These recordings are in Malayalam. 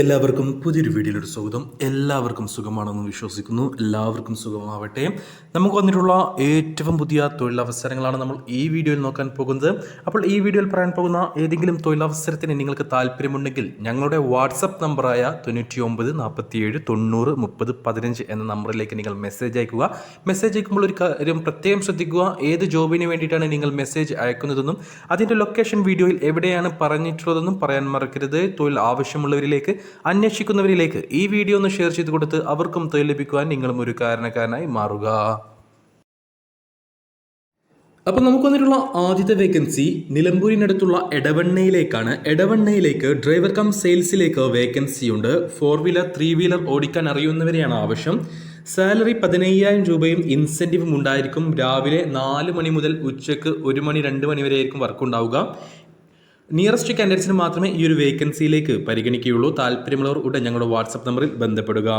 എല്ലാവർക്കും പുതിയൊരു വീഡിയോയിലൊരു സ്വാഗതം. എല്ലാവർക്കും സുഖമാണെന്ന് വിശ്വസിക്കുന്നു. എല്ലാവർക്കും സുഖമാവട്ടെ. നമുക്ക് വന്നിട്ടുള്ള ഏറ്റവും പുതിയ തൊഴിലവസരങ്ങളാണ് നമ്മൾ ഈ വീഡിയോയിൽ നോക്കാൻ പോകുന്നത്. അപ്പോൾ ഈ വീഡിയോയിൽ പറയാൻ പോകുന്ന ഏതെങ്കിലും തൊഴിലവസരത്തിന് നിങ്ങൾക്ക് താല്പര്യമുണ്ടെങ്കിൽ ഞങ്ങളുടെ വാട്സപ്പ് നമ്പറായ 99 47 90 30 15 എന്ന നമ്പറിലേക്ക് നിങ്ങൾ മെസ്സേജ് അയക്കുക. മെസ്സേജ് അയക്കുമ്പോൾ ഒരു കാര്യം പ്രത്യേകം ശ്രദ്ധിക്കുക, ഏത് ജോബിന് വേണ്ടിയിട്ടാണ് നിങ്ങൾ മെസ്സേജ് അയക്കുന്നതെന്നും അതിൻ്റെ ലൊക്കേഷൻ വീഡിയോയിൽ എവിടെയാണ് പറഞ്ഞിട്ടുള്ളതെന്നും പറയാൻ മറക്കരുത്. തൊഴിൽ ആവശ്യമുള്ളവരിലേക്ക്, അന്വേഷിക്കുന്നവരിലേക്ക് ഈ വീഡിയോ ഒന്ന് ഷെയർ ചെയ്ത് കൊടുത്ത് അവർക്കും തൊഴിൽ ലഭിക്കുവാൻ നിങ്ങളും ഒരു കാരണക്കാരനായി മാറുക. അപ്പോൾ നമുക്ക് വന്നിട്ടുള്ള ആദ്യത്തെ വേക്കൻസി നിലമ്പൂരിനടുത്തുള്ള എടവണ്ണയിലേക്കാണ്. എടവണ്ണയിലേക്ക് ഡ്രൈവർ കം സെയിൽസിലേക്ക് വേക്കൻസി ഉണ്ട്. 4 വീലർ 3 വീലർ ഓടിക്കാൻ അറിയുന്നവരെയാണ് ആവശ്യം. സാലറി 15,000 രൂപയും ഇൻസെൻറ്റീവും ഉണ്ടായിരിക്കും. രാവിലെ 4 മണി മുതൽ ഉച്ചയ്ക്ക് 1 മണി 2 മണി വരെ ആയിരിക്കും വർക്ക് ഉണ്ടാവുക. നിയറസ്റ്റ് കാൻഡിഡേറ്റ്സിന് മാത്രമേ ഈ ഒരു വേക്കൻസിയിലേക്ക് പരിഗണിക്കുകയുള്ളൂ. താല്പര്യമുള്ളവർ ഉടൻ ഞങ്ങളുടെ വാട്സപ്പ് നമ്പറിൽ ബന്ധപ്പെടുക.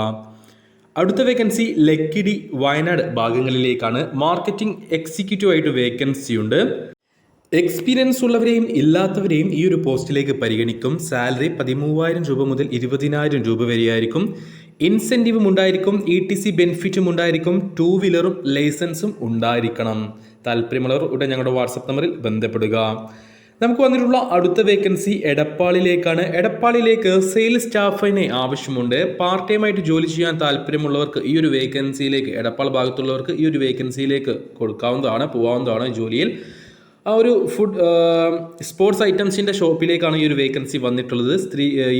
അടുത്ത വേക്കൻസി ലക്കിടി വയനാട് ഭാഗങ്ങളിലേക്കാണ്. മാർക്കറ്റിംഗ് എക്സിക്യൂട്ടീവ് ആയിട്ട് വേക്കൻസി ഉണ്ട്. എക്സ്പീരിയൻസ് ഉള്ളവരെയും ഇല്ലാത്തവരെയും ഈ ഒരു പോസ്റ്റിലേക്ക് പരിഗണിക്കും. സാലറി 13,000 രൂപ മുതൽ 20,000 രൂപ വരെയായിരിക്കും. ഇൻസെൻറ്റീവും ഉണ്ടായിരിക്കും. ETC ബെനിഫിറ്റും ഉണ്ടായിരിക്കും. 2 വീലറും ലൈസൻസും ഉണ്ടായിരിക്കണം. താല്പര്യമുള്ളവർ ഉടൻ ഞങ്ങളുടെ വാട്സപ്പ് നമ്പറിൽ ബന്ധപ്പെടുക. നമുക്ക് വന്നിട്ടുള്ള അടുത്ത വേക്കൻസി എടപ്പാളിലേക്കാണ്. എടപ്പാളിലേക്ക് സെയിൽസ് സ്റ്റാഫിനെ ആവശ്യമുണ്ട്. പാർട്ട് ടൈം ആയിട്ട് ജോലി ചെയ്യാൻ താല്പര്യമുള്ളവർക്ക് ഈ ഒരു വേക്കൻസിയിലേക്ക്, എടപ്പാൾ ഭാഗത്തുള്ളവർക്ക് ഈ ഒരു വേക്കൻസിയിലേക്ക് കൊടുക്കാവുന്നതാണ്, പോകാവുന്നതാണ്. ജോലിയിൽ ആ ഒരു ഫുഡ് സ്പോർട്സ് ഐറ്റംസിൻ്റെ ഷോപ്പിലേക്കാണ് ഈ ഒരു വേക്കൻസി വന്നിട്ടുള്ളത്.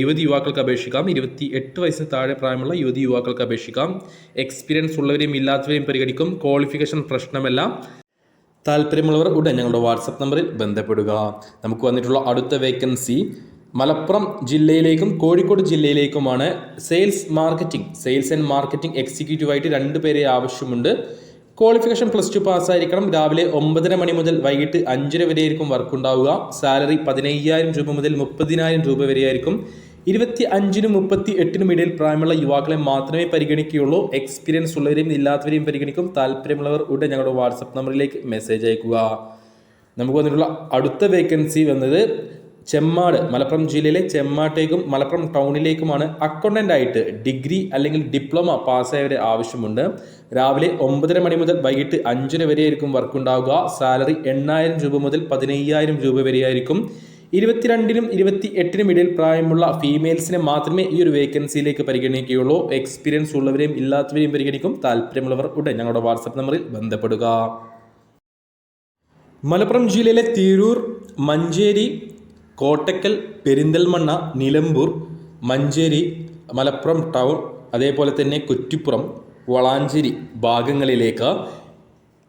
യുവതി യുവാക്കൾക്ക് അപേക്ഷിക്കാം. 28 വയസ്സിന് താഴെ പ്രായമുള്ള യുവതി യുവാക്കൾക്ക് അപേക്ഷിക്കാം. എക്സ്പീരിയൻസ് ഉള്ളവരെയും ഇല്ലാത്തവരെയും പരിഗണിക്കും. ക്വാളിഫിക്കേഷൻ പ്രശ്നമല്ല. താല്പര്യമുള്ളവർ ഉടൻ ഞങ്ങളുടെ വാട്സപ്പ് നമ്പറിൽ ബന്ധപ്പെടുക. നമുക്ക് വന്നിട്ടുള്ള അടുത്ത വേക്കൻസി മലപ്പുറം ജില്ലയിലേക്കും കോഴിക്കോട് ജില്ലയിലേക്കുമാണ്. സെയിൽസ് ആൻഡ് മാർക്കറ്റിംഗ് എക്സിക്യൂട്ടീവ് ആയിട്ട് 2 പേരെ ആവശ്യമുണ്ട്. ക്വാളിഫിക്കേഷൻ +2 പാസ്സായിരിക്കണം. രാവിലെ 9:30 മണി മുതൽ വൈകിട്ട് 5:30 വരെ ആയിരിക്കും വർക്ക് ഉണ്ടാവുക. സാലറി 15,000 രൂപ മുതൽ 30,000 രൂപ വരെയായിരിക്കും. 25-നും 38-നും ഇടയിൽ പ്രായമുള്ള യുവാക്കളെ മാത്രമേ പരിഗണിക്കുകയുള്ളൂ. എക്സ്പീരിയൻസ് ഉള്ളവരെയും ഇല്ലാത്തവരെയും പരിഗണിക്കും. താല്പര്യമുള്ളവർ ഉടൻ ഞങ്ങളുടെ വാട്സപ്പ് നമ്പറിലേക്ക് മെസ്സേജ് അയക്കുക. നമുക്ക് വന്നിട്ടുള്ള അടുത്ത വേക്കൻസി വന്നത് ചെമ്മാട്, മലപ്പുറം ജില്ലയിലെ ചെമ്മാട്ടേക്കും മലപ്പുറം ടൗണിലേക്കുമാണ്. അക്കൗണ്ടൻ്റ് ആയിട്ട് ഡിഗ്രി അല്ലെങ്കിൽ ഡിപ്ലോമ പാസ്സായവരെ ആവശ്യമുണ്ട്. രാവിലെ 9:30 മണി മുതൽ വൈകിട്ട് 5:30 വരെ ആയിരിക്കും വർക്ക് ഉണ്ടാവുക. സാലറി 8,000 രൂപ മുതൽ 15,000 രൂപ വരെയായിരിക്കും. 22-നും 28-നും ഇടയിൽ പ്രായമുള്ള ഫീമെയിൽസിനെ മാത്രമേ ഈ ഒരു വേക്കൻസിയിലേക്ക് പരിഗണിക്കുകയുള്ളൂ. എക്സ്പീരിയൻസ് ഉള്ളവരെയും ഇല്ലാത്തവരെയും പരിഗണിക്കും. താല്പര്യമുള്ളവർ ഉടൻ ഞങ്ങളുടെ വാട്സപ്പ് നമ്പറിൽ ബന്ധപ്പെടുക. മലപ്പുറം ജില്ലയിലെ തിരൂർ, മഞ്ചേരി, കോട്ടക്കൽ, പെരിന്തൽമണ്ണ, നിലമ്പൂർ, മഞ്ചേരി, മലപ്പുറം ടൗൺ, അതേപോലെ തന്നെ കുറ്റിപ്പുറം, വളാഞ്ചേരി ഭാഗങ്ങളിലേക്ക്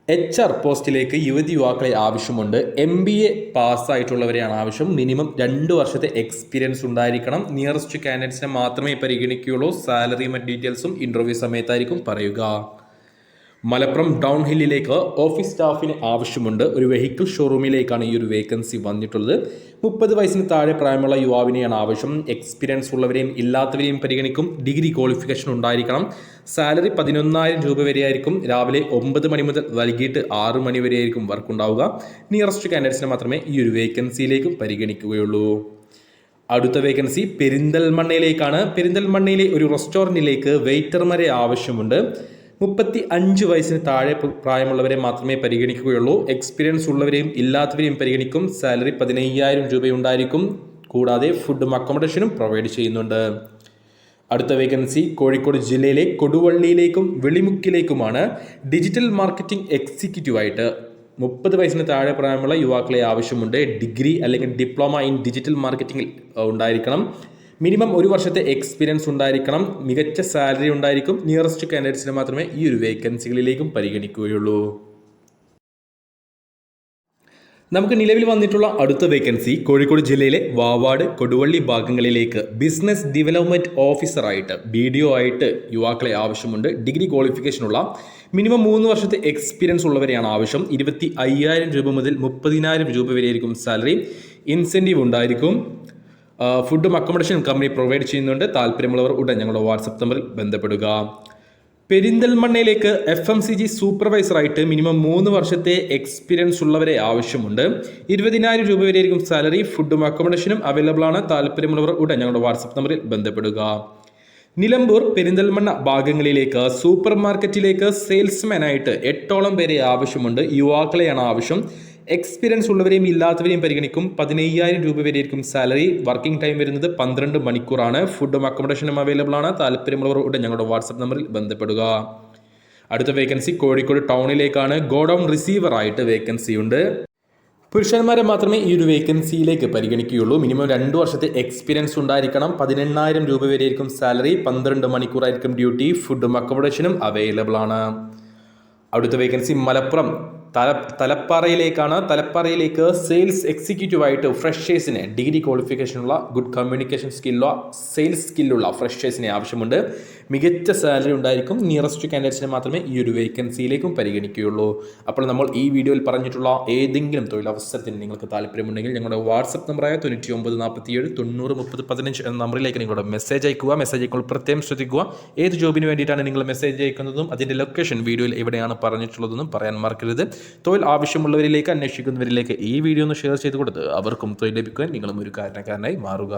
HR പോസ്റ്റിലേക്ക് യുവതി യുവാക്കളെ ആവശ്യമുണ്ട്. MBA പാസ്സായിട്ടുള്ളവരെയാണ് ആവശ്യം. മിനിമം 2 വർഷത്തെ എക്സ്പീരിയൻസ് ഉണ്ടായിരിക്കണം. നിയറസ്റ്റ് കാൻഡിഡേറ്റ്സിനെ മാത്രമേ പരിഗണിക്കുകയുള്ളൂ. സാലറി മറ്റ് ഡീറ്റെയിൽസും ഇൻ്റർവ്യൂ സമയത്തായിരിക്കും പറയുക. മലപ്പുറം ടൗൺ ഹില്ലിലേക്ക് ഓഫീസ് സ്റ്റാഫിന് ആവശ്യമുണ്ട്. ഒരു വെഹിക്കിൾ ഷോറൂമിലേക്കാണ് ഈ ഒരു വേക്കൻസി വന്നിട്ടുള്ളത്. 30 വയസ്സിന് താഴെ പ്രായമുള്ള യുവാവിനെയാണ് ആവശ്യം. എക്സ്പീരിയൻസ് ഉള്ളവരെയും ഇല്ലാത്തവരെയും പരിഗണിക്കും. ഡിഗ്രി ക്വാളിഫിക്കേഷൻ ഉണ്ടായിരിക്കണം. സാലറി 11,000 രൂപ വരെയായിരിക്കും. രാവിലെ 9 മണി മുതൽ വൈകിട്ട് 6 മണി വരെയായിരിക്കും വർക്ക് ഉണ്ടാവുക. നിയറസ്റ്റ് കാൻഡിഡേറ്റ്സിനെ മാത്രമേ ഈ ഒരു വേക്കൻസിയിലേക്കും പരിഗണിക്കുകയുള്ളൂ. അടുത്ത വേക്കൻസി പെരിന്തൽമണ്ണയിലേക്കാണ്. പെരിന്തൽമണ്ണയിലെ ഒരു റെസ്റ്റോറൻറ്റിലേക്ക് വെയിറ്റർമാരെ ആവശ്യമുണ്ട്. 35 വയസ്സിന് താഴെ പ്രായമുള്ളവരെ മാത്രമേ പരിഗണിക്കുകയുള്ളൂ. എക്സ്പീരിയൻസ് ഉള്ളവരെയും ഇല്ലാത്തവരെയും പരിഗണിക്കും. സാലറി 15,000 രൂപയുണ്ടായിരിക്കും. കൂടാതെ ഫുഡും അക്കോമഡേഷനും പ്രൊവൈഡ് ചെയ്യുന്നുണ്ട്. അടുത്ത വേക്കൻസി കോഴിക്കോട് ജില്ലയിലെ കൊടുവള്ളിയിലേക്കും വെളിമുക്കിലേക്കുമാണ്. ഡിജിറ്റൽ മാർക്കറ്റിംഗ് എക്സിക്യൂട്ടീവ് ആയിട്ട് 30 വയസ്സിന് താഴെ പ്രായമുള്ള യുവാക്കളെ ആവശ്യമുണ്ട്. ഡിഗ്രി അല്ലെങ്കിൽ ഡിപ്ലോമ ഇൻ ഡിജിറ്റൽ മാർക്കറ്റിംഗിൽ ഉണ്ടായിരിക്കണം. മിനിമം 1 വർഷത്തെ എക്സ്പീരിയൻസ് ഉണ്ടായിരിക്കണം. മികച്ച സാലറി ഉണ്ടായിരിക്കും. നിയറസ്റ്റ് കാൻഡിഡേറ്റ്സിനെ മാത്രമേ ഈ ഒരു വേക്കൻസികളിലേക്കും പരിഗണിക്കുകയുള്ളൂ. നമുക്ക് നിലവിൽ വന്നിട്ടുള്ള അടുത്ത വേക്കൻസി കോഴിക്കോട് ജില്ലയിലെ വാവാട്, കൊടുവള്ളി ഭാഗങ്ങളിലേക്ക് ബിസിനസ് ഡെവലപ്മെൻറ്റ് ഓഫീസറായിട്ട് BDO ആയിട്ട് യുവാക്കളെ ആവശ്യമുണ്ട്. ഡിഗ്രി ക്വാളിഫിക്കേഷനുള്ള മിനിമം 3 വർഷത്തെ എക്സ്പീരിയൻസ് ഉള്ളവരെയാണ് ആവശ്യം. 25,000 രൂപ മുതൽ 30,000 രൂപ വരെയായിരിക്കും സാലറി. ഇൻസെൻറ്റീവ് ഉണ്ടായിരിക്കും. ഫുഡും അക്കോമഡേഷനും കമ്പനി പ്രൊവൈഡ് ചെയ്യുന്നുണ്ട്. താല്പര്യമുള്ളവർ ഉടൻ ഞങ്ങളുടെ വാട്സപ്പ് നമ്പറിൽ ബന്ധപ്പെടുക. പെരിന്തൽമണ്ണയിലേക്ക് FMCG സൂപ്പർവൈസറായിട്ട് മിനിമം 3 വർഷത്തെ എക്സ്പീരിയൻസ് ഉള്ളവരെ ആവശ്യമുണ്ട്. 20,000 രൂപ വരെയായിരിക്കും സാലറി. ഫുഡും അക്കോമഡേഷനും അവൈലബിൾ ആണ്. താല്പര്യമുള്ളവർ ഉടൻ ഞങ്ങളുടെ വാട്സപ്പ് നമ്പറിൽ ബന്ധപ്പെടുക. നിലമ്പൂർ, പെരിന്തൽമണ്ണ ഭാഗങ്ങളിലേക്ക് സൂപ്പർ മാർക്കറ്റിലേക്ക് സെയിൽസ്മാനായിട്ട് 8ഓളം പേരെ ആവശ്യമുണ്ട്. യുവാക്കളെയാണ് ആവശ്യം. എക്സ്പീരിയൻസ് ഉള്ളവരെയും ഇല്ലാത്തവരെയും പരിഗണിക്കും. 15,000 രൂപ വരെയായിരിക്കും സാലറി. വർക്കിംഗ് ടൈം വരുന്നത് 12 മണിക്കൂറാണ്. ഫുഡും അക്കോമഡേഷനും അവൈലബിൾ ആണ്. താല്പര്യമുള്ളവർ ഉടൻ ഞങ്ങളുടെ വാട്സപ്പ് നമ്പറിൽ ബന്ധപ്പെടുക. അടുത്ത വേക്കൻസി കോഴിക്കോട് ടൗണിലേക്കാണ്. ഗോഡൌൺ റിസീവർ ആയിട്ട് വേക്കൻസി ഉണ്ട്. പുരുഷന്മാരെ മാത്രമേ ഈ ഒരു വേക്കൻസിയിലേക്ക് പരിഗണിക്കുകയുള്ളൂ. മിനിമം 2 വർഷത്തെ എക്സ്പീരിയൻസ് ഉണ്ടായിരിക്കണം. 18,000 രൂപ വരെയായിരിക്കും സാലറി. 12 മണിക്കൂറായിരിക്കും ഡ്യൂട്ടി. ഫുഡും അക്കോമഡേഷനും അവൈലബിൾ ആണ്. അടുത്ത വേക്കൻസി മലപ്പുറം തലപ്പാറയിലേക്കാണ്. തലപ്പാറയിലേക്ക് സെയിൽസ് എക്സിക്യൂട്ടീവായിട്ട് ഫ്രഷേഴ്സിനെ ഡിഗ്രി ക്വാളിഫിക്കേഷനുള്ള ഗുഡ് കമ്മ്യൂണിക്കേഷൻ സ്കില്ലോ സെയിൽസ് സ്കില്ലുള്ള ഫ്രഷേഴ്സിനെ ആവശ്യമുണ്ട്. മികച്ച സാലറി ഉണ്ടായിരിക്കും. നിയറസ്റ്റ് കാൻഡിഡേറ്റ്സിനെ മാത്രമേ ഈ ഒരു വേക്കൻസിയിലേക്കും പരിഗണിക്കുകയുള്ളൂ. അപ്പോൾ നമ്മൾ ഈ വീഡിയോയിൽ പറഞ്ഞിട്ടുള്ള ഏതെങ്കിലും തൊഴിലവസരത്തിന് നിങ്ങൾക്ക് താല്പര്യമുണ്ടെങ്കിൽ ഞങ്ങളുടെ വാട്സപ്പ് നമ്പറായ 9947 90 30 15 എന്ന നമ്പറിലേക്ക് നിങ്ങളുടെ മെസ്സേജ് അയക്കുക. മെസ്സേജ് അയക്കുമ്പോൾ പ്രത്യേകം ശ്രദ്ധിക്കുക ഏത് ജോബിന് വേണ്ടിയിട്ടാണ് നിങ്ങൾ മെസ്സേജ് അയക്കുന്നതും അതിൻ്റെ ലൊക്കേഷൻ വീഡിയോയിൽ എവിടെയാണ് പറഞ്ഞിട്ടുള്ളതെന്നും പറയാൻ മറക്കരുത്. തൊഴിൽ ആവശ്യമുള്ളവരിലേക്ക്, അന്വേഷിക്കുന്നവരിലേക്ക് ഈ വീഡിയോ ഒന്ന് ഷെയർ ചെയ്ത് കൊടുത്ത് അവർക്കും തൊഴിൽ ലഭിക്കുവാൻ നിങ്ങളും ഒരു കാരണക്കാരനായി മാറുക.